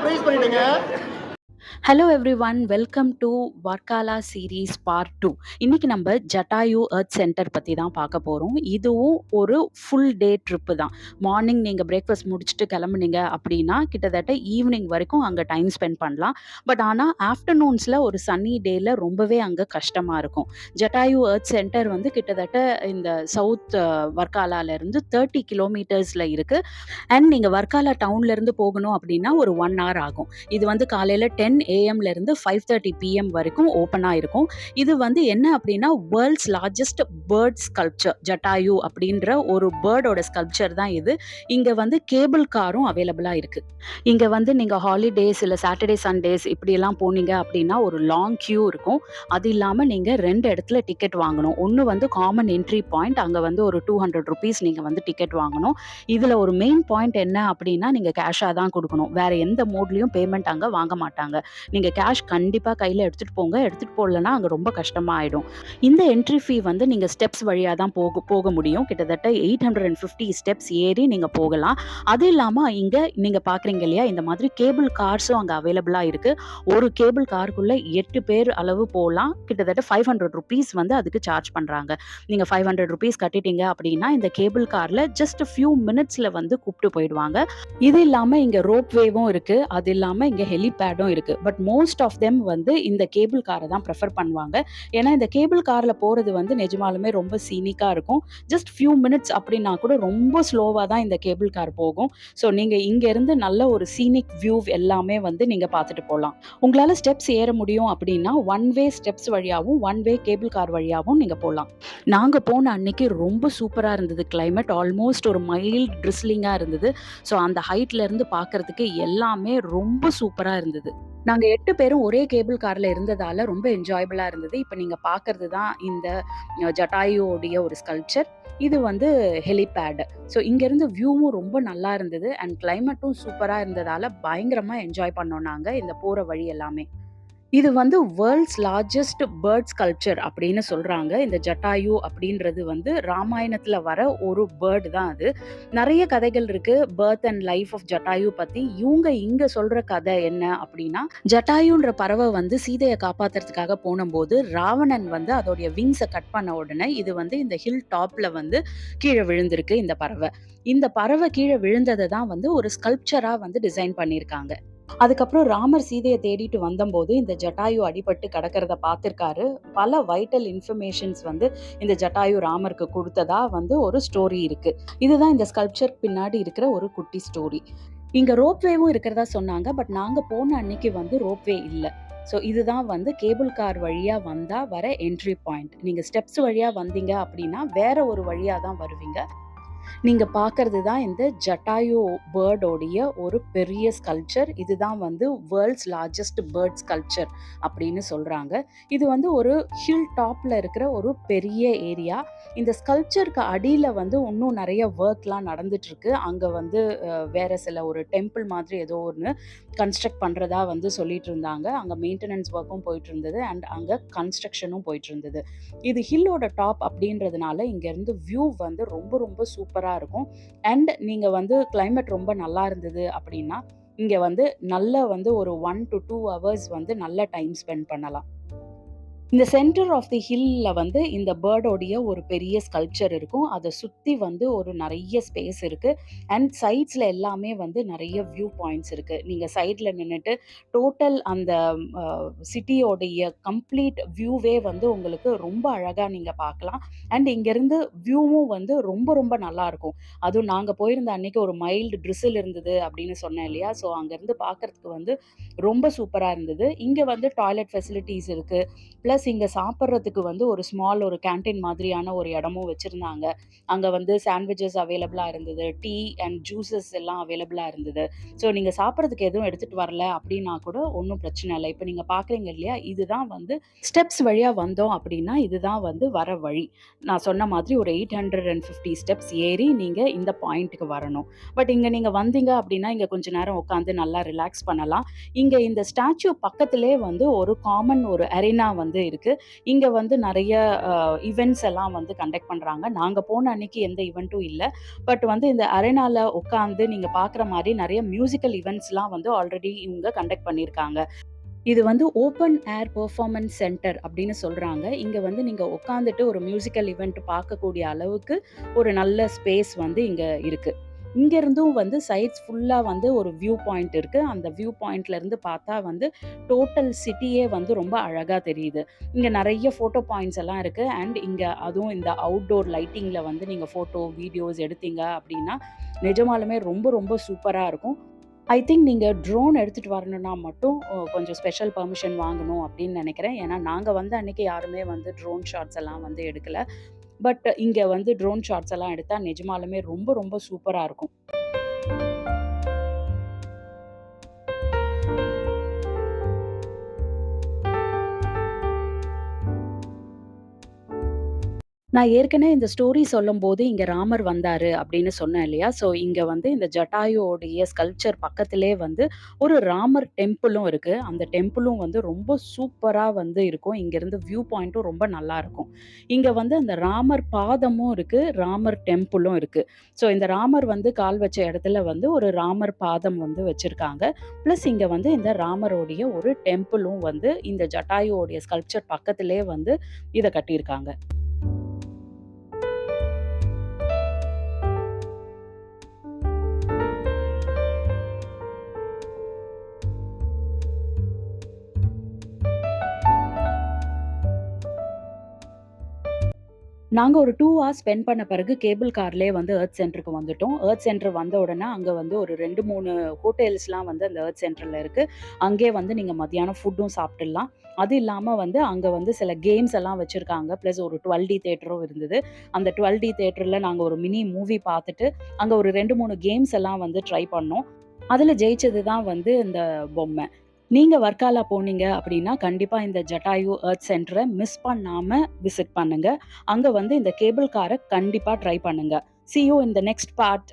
Surprise பண்ணிட்டேங்க. Hello everyone, welcome to Varkala series part 2. இன்னைக்கு நம்ம ஜட்டாயு எர்த் சென்டர் பற்றி தான் பார்க்க போகிறோம். இதுவும் ஒரு ஃபுல் டே ட்ரிப்பு தான். மார்னிங் நீங்கள் பிரேக்ஃபாஸ்ட் முடிச்சுட்டு கிளம்புனீங்க அப்படின்னா கிட்டத்தட்ட ஈவினிங் வரைக்கும் அங்கே டைம் ஸ்பெண்ட் பண்ணலாம். பட் ஆனால் ஆஃப்டர்நூன்ஸில் ஒரு சன்னி டேயில் ரொம்பவே அங்கே கஷ்டமாக இருக்கும். ஜட்டாயு எர்த் சென்டர் வந்து கிட்டத்தட்ட இந்த சவுத் வர்க்காலாலேருந்து 30 கிலோமீட்டர்ஸில் இருக்குது. அண்ட் நீங்கள் வர்க்காலா டவுன்லேருந்து போகணும் அப்படின்னா ஒரு 1 hour ஆகும். இது வந்து காலையில் 10 AM இருந்து 5:30 PM வரைக்கும் ஓப்பனாக இருக்கும். இது வந்து என்ன அப்படின்னா world's largest bird sculpture Jatayu அப்படின்ற ஒரு பேர்டோட ஸ்கல்ப்சர் தான் இது. இங்கே வந்து கேபிள் காரும் அவைலபிளாக இருக்குது. இங்கே வந்து நீங்கள் ஹாலிடேஸ் இல்லை சாட்டர்டே சண்டேஸ் இப்படியெல்லாம் போனீங்க அப்படின்னா ஒரு லாங் கியூ இருக்கும். அது இல்லாமல் நீங்கள் 2 இடத்துல டிக்கெட் வாங்கணும். ஒன்று வந்து காமன் என்ட்ரி பாயிண்ட், அங்கே வந்து ஒரு 200 rupees நீங்கள் வந்து டிக்கெட் வாங்கணும். இதில் ஒரு மெயின் பாயிண்ட் என்ன அப்படின்னா நீங்கள் கேஷாக தான் கொடுக்கணும். வேறு எந்த மோட்லேயும் பேமெண்ட் அங்கே வாங்க மாட்டாங்க. நீங்கள் கேஷ் கண்டிப்பாக கையில் எடுத்துகிட்டு போங்க. எடுத்துகிட்டு போகலன்னா அங்கே ரொம்ப கஷ்டமாக ஆகிடும். இந்த என்ட்ரி ஃபீ வந்து நீங்கள் ஸ்டெப்ஸ் வழியாக தான் போக முடியும். கிட்டத்தட்ட 850 ஸ்டெப்ஸ் ஏறி நீங்கள் போகலாம். அது இல்லாமல் இங்கே நீங்கள் பார்க்குறீங்க இல்லையா, இந்த மாதிரி கேபிள் கார்ஸும் அங்கே அவைலபிளாக இருக்குது. ஒரு கேபிள் காருக்குள்ளே 8 பேர் அளவு போகலாம். கிட்டத்தட்ட 500 rupees வந்து அதுக்கு சார்ஜ் பண்ணுறாங்க. நீங்கள் 500 rupees கட்டிட்டீங்க அப்படின்னா இந்த கேபிள் காரில் ஜஸ்ட் ஃபியூ மினிட்ஸில் வந்து கூப்பிட்டு போயிடுவாங்க. இது இல்லாமல் இங்கே ரோப் வேவும் இருக்குது. அது இல்லாமல் இங்கே ஹெலிபேடும் இருக்குது. பட் மோஸ்ட் ஆஃப் தெம் வந்து இந்த கேபிள் காரை தான் ப்ரெஃபர் பண்ணுவாங்க. ஏன்னா இந்த கேபிள் காரில் போகிறது வந்து நிஜமாலுமே ரொம்ப சீனிக்காக இருக்கும். ஜஸ்ட் ஃபியூ மினிட்ஸ் அப்படின்னா கூட ரொம்ப ஸ்லோவாக தான் இந்த கேபிள் கார் போகும். ஸோ நீங்கள் இங்கேருந்து நல்ல ஒரு சீனிக் வியூ எல்லாமே வந்து நீங்கள் பார்த்துட்டு போகலாம். உங்களால் ஸ்டெப்ஸ் ஏற முடியும் அப்படின்னா 1 way ஸ்டெப்ஸ் வழியாகவும் 1 way கேபிள் கார் வழியாகவும் நீங்கள் போகலாம். நாங்கள் போன அன்னைக்கு ரொம்ப சூப்பராக இருந்தது. கிளைமேட் ஆல்மோஸ்ட் ஒரு மைல்ட் ட்ரிஸ்லிங்காக இருந்தது. ஸோ அந்த ஹைட்லேருந்து பார்க்குறதுக்கு எல்லாமே ரொம்ப சூப்பராக இருந்தது. நாங்கள் 8 பேரும் ஒரே கேபிள் காரில் இருந்ததால் ரொம்ப என்ஜாயபிளாக இருந்தது. இப்போ நீங்கள் பார்க்குறது தான் இந்த ஜட்டாயுவோடைய ஒரு ஸ்கல்ப்சர். இது வந்து ஹெலிபேட். ஸோ இங்கேருந்து வியூவும் ரொம்ப நல்லா இருந்தது. அண்ட் கிளைமேட்டும் சூப்பராக இருந்ததால் பயங்கரமாக என்ஜாய் பண்ணோம் நாங்கள் இந்த போகிற வழி எல்லாமே. இது வந்து வேர்ல்ட்ஸ் லார்ஜஸ்ட் பேர்ட் ஸ்கல்ப்சர் அப்படின்னு சொல்கிறாங்க. இந்த ஜட்டாயு அப்படின்றது வந்து ராமாயணத்தில் வர ஒரு பேர்டு தான் அது. நிறைய கதைகள் இருக்குது birth and life of Jatayu பற்றி. இவங்க இங்கே சொல்கிற கதை என்ன அப்படின்னா, ஜட்டாயுன்ற பறவை வந்து சீதையை காப்பாற்றுறதுக்காக போனபோது ராவணன் வந்து அதோடைய விங்ஸை கட் பண்ண உடனே இது வந்து இந்த ஹில் டாப்பில் வந்து கீழே விழுந்திருக்கு இந்த பறவை. இந்த பறவை கீழே விழுந்ததை தான் வந்து ஒரு ஸ்கல்ப்சராக வந்து டிசைன் பண்ணியிருக்காங்க. அதுக்கப்புறம் ராமர் சீதையை தேடிட்டு வந்தபோது இந்த ஜட்டாயு அடிபட்டு கிடக்கிறத பார்த்திருக்காரு. பல வைட்டல் இன்ஃபர்மேஷன்ஸ் வந்து இந்த ஜட்டாயு ராமருக்கு கொடுத்ததா வந்து ஒரு ஸ்டோரி இருக்கு. இதுதான் இந்த ஸ்கல்ப்சர் பின்னாடி இருக்கிற ஒரு குட்டி ஸ்டோரி. இங்க ரோப்வேவும் இருக்கிறதா சொன்னாங்க. பட் நாங்க போன அன்னைக்கு வந்து ரோப்வே இல்லை. ஸோ இதுதான் வந்து கேபிள் கார் வழியா வந்தா வர என்ட்ரி பாயிண்ட். நீங்க ஸ்டெப்ஸ் வழியா வந்தீங்க அப்படின்னா வேற ஒரு வழியா தான் வருவீங்க. நீங்க பார்க்கறது தான் இந்த ஜட்டாயு பேர்டோடைய ஒரு பெரிய ஸ்கல்ப்சர். இதுதான் வந்து வேர்ல்ட்ஸ் லார்ஜஸ்ட் பேர்ட் ஸ்கல்ப்சர் அப்படின்னு சொல்றாங்க. இது வந்து ஒரு ஹில் டாப்ல இருக்கிற ஒரு பெரிய ஏரியா. இந்த ஸ்கல்ப்சருக்கு அடியில வந்து இன்னும் நிறைய ஒர்க்லாம் நடந்துட்டு இருக்கு. அங்க வந்து வேற சில ஒரு டெம்பிள் மாதிரி ஏதோ ஒன்று கன்ஸ்ட்ரக்ட் பண்றதா வந்து சொல்லிட்டு இருந்தாங்க. அங்க மெயின்டெனன்ஸ் ஒர்க்கும் போயிட்டு இருந்தது அண்ட் அங்க கன்ஸ்ட்ரக்ஷனும் போயிட்டு இருந்தது. இது ஹில்லோட டாப் அப்படின்றதுனால இங்க இருந்து வியூ வந்து ரொம்ப ரொம்ப சூப்பரா இருக்கும். அண்ட் நீங்க வந்து கிளைமேட் ரொம்ப நல்லா இருந்தது அப்படின்னா இங்க வந்து நல்ல வந்து ஒரு 1 to 2 hours வந்து நல்ல டைம் ஸ்பெண்ட் பண்ணலாம். இந்த சென்டர் ஆஃப் தி ஹில்ல வந்து இந்த பேர்டோடைய ஒரு பெரிய ஸ்கல்ப்சர் இருக்கும். அதை சுற்றி வந்து ஒரு நிறைய ஸ்பேஸ் இருக்குது. அண்ட் சைட்ஸில் எல்லாமே வந்து நிறைய வியூ பாயிண்ட்ஸ் இருக்குது. நீங்கள் சைடில் நின்றுட்டு டோட்டல் அந்த சிட்டியோடைய கம்ப்ளீட் வியூவே வந்து உங்களுக்கு ரொம்ப அழகாக நீங்கள் பார்க்கலாம். அண்ட் இங்கேருந்து வியூவும் வந்து ரொம்ப ரொம்ப நல்லாயிருக்கும். அதுவும் நாங்கள் போயிருந்த அன்றைக்கி ஒரு மைல்டு ட்ரிசில் இருந்தது அப்படின்னு சொன்னேன் இல்லையா. ஸோ அங்கேருந்து பார்க்குறதுக்கு வந்து ரொம்ப சூப்பராக இருந்தது. இங்கே வந்து டாய்லெட் ஃபெசிலிட்டிஸ் இருக்குது. ப்ளஸ் இங்கே சாப்பிட்றதுக்கு வந்து ஒரு ஸ்மால் ஒரு கேன்டீன் மாதிரியான ஒரு இடமும் வச்சுருந்தாங்க. அங்கே வந்து சாண்ட்விச்சஸ் அவைலபிளாக இருந்தது. டீ அண்ட் ஜூஸஸ் எல்லாம் அவைலபிளாக இருந்தது. ஸோ நீங்கள் சாப்பிட்றதுக்கு எதுவும் எடுத்துகிட்டு வரல அப்படின்னா கூட ஒன்றும் பிரச்சனை இல்லை. இப்போ நீங்கள் பார்க்குறீங்க இல்லையா, இதுதான் வந்து ஸ்டெப்ஸ் வழியாக வந்தோம் அப்படின்னா இதுதான் வந்து வர வழி. நான் சொன்ன மாதிரி ஒரு 850 ஸ்டெப்ஸ் ஏறி நீங்கள் இந்த பாயிண்ட்டுக்கு வரணும். பட் இங்கே நீங்கள் வந்தீங்க அப்படின்னா இங்கே கொஞ்சம் நேரம் உட்காந்து நல்லா ரிலாக்ஸ் பண்ணலாம். இங்கே இந்த ஸ்டாச்சு பக்கத்திலே வந்து ஒரு காமன் ஒரு அரேனா வந்து இருக்கு. இங்க வந்து நெறைய ஈவென்ட்ஸ் எல்லாம் வந்து கண்டக்ட் பண்றாங்க. நாங்க போன அன்னைக்கு எந்த ஈவென்ட்டும் இல்ல. பட் வந்து இந்த அரேனால உட்கார்ந்து நீங்க பார்க்குற மாரி நெறைய மியூசிக்கல் ஈவென்ட்ஸ்லாம் வந்து ஆல்ரெடி இவங்க கண்டக்ட் பண்ணியிருக்காங்க. இது வந்து ஓப்பன் ஏர் பெர்ஃபார்மன்ஸ் சென்டர் அப்படின்னு சொல்றாங்க. இங்க வந்து நீங்க உட்காந்துட்டு ஒரு மியூசிக்கல் ஈவென்ட் பார்க்கக்கூடிய அளவுக்கு ஒரு நல்ல ஸ்பேஸ் வந்து இங்க இருக்கு. இங்க இருந்தும் வந்து சைட்ஸ் ஃபுல்லா வந்து ஒரு வியூ பாயிண்ட் இருக்கு. அந்த வியூ பாயிண்ட்ல இருந்து பார்த்தா வந்து டோட்டல் சிட்டியே வந்து ரொம்ப அழகா தெரியுது. இங்க நெறைய ஃபோட்டோ பாயிண்ட்ஸ் எல்லாம் இருக்கு. அண்ட் இங்க அதுவும் இந்த அவுட்டோர் லைட்டிங்ல வந்து நீங்க ஃபோட்டோ, வீடியோஸ் எடுத்தீங்க அப்படின்னா, நிஜமாலுமே ரொம்ப ரொம்ப சூப்பரா இருக்கும். ஐ திங்க் நீங்க ட்ரோன் எடுத்துட்டு வரணும்னா மட்டும் கொஞ்சம் ஸ்பெஷல் பெர்மிஷன் வாங்கணும் அப்படின்னு நெனைக்கிறேன். ஏன்னா, நாங்க வந்த அன்னைக்கு யாருமே வந்து ட்ரோன் ஷாட்ஸ் எல்லாம் வந்து எடுக்கல. பட் இங்க வந்து ட்ரோன் ஷாட்ஸ் எல்லாம் எடுத்தா நிஜமாலுமே ரொம்ப ரொம்ப சூப்பரா இருக்கும். நான் ஏற்கனவே இந்த ஸ்டோரி சொல்லும்போது, இங்க ராமர் வந்தாரு அப்படின்னு சொன்னேன் இல்லையா? ஸோ இங்க வந்து இந்த ஜட்டாயுவோடைய ஸ்கல்ப்சர் பக்கத்திலேயே வந்து ஒரு ராமர் டெம்பிளும் இருக்கு. அந்த டெம்பிளும் வந்து ரொம்ப சூப்பரா வந்து இருக்கும். இங்கேருந்து வியூ பாயிண்ட்டும் ரொம்ப நல்லாருக்கும். இங்க வந்து அந்த ராமர் பாதமும் இருக்கு, ராமர் டெம்பிளும் இருக்கு. ஸோ இந்த ராமர் வந்து கால் வச்ச இடத்துல வந்து ஒரு ராமர் பாதம் வந்து வச்சிருக்காங்க. பிளஸ் இங்க வந்து இந்த ராமருடைய ஒரு டெம்பிளும் வந்து இந்த ஜட்டாயுவோடைய ஸ்கல்ப்சர் பக்கத்திலேயே வந்து இத கட்டியிருக்காங்க. நாங்க ஒரு 2 ஹார்ஸ் ஸ்பெண்ட் பண்ண பிறகு கேபிள் கார்லயே வந்து எர்த் சென்டருக்கு வந்துட்டோம். எர்த் சென்டர் வந்த உடனே அங்க வந்து ஒரு 2, 3 ஹோட்டல்ஸ்லாம் வந்து அந்த எர்த் சென்டர்ல இருக்கு. அங்கேயே வந்து நீங்க மத்தியானம் ஃபுட்டும் சாப்பிட்டுடலாம். அது இல்லாம வந்து அங்க வந்து சில கேம்ஸ் எல்லாம் வச்சிருக்காங்க. பிளஸ் ஒரு 12D தியேட்டரும் இருந்தது. அந்த 12D தியேட்டர்ல நாங்க ஒரு மினி மூவி பார்த்துட்டு, அங்க ஒரு 2, 3 கேம்ஸ் எல்லாம் வந்து ட்ரை பண்ணோம். அதுல ஜெயிச்சது தான் வந்து இந்த பொம்மை. நீங்க வர்க்காலா போனீங்க அப்படின்னா, கண்டிப்பா இந்த ஜட்டாயு எர்த் சென்டர மிஸ் பண்ணாம விசிட் பண்ணுங்க. அங்க வந்து இந்த கேபிள் கார கண்டிப்பா ட்ரை பண்ணுங்க. சீ you in the next part.